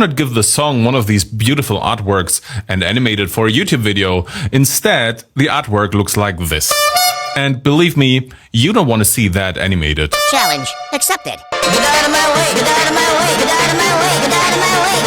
not give the song one of these beautiful artworks and animate it for a YouTube video. Instead, the artwork looks like this. And believe me, you don't want to see that animated. Challenge accepted. Get out of my way, get out of my way, get out of my way, get out of my way.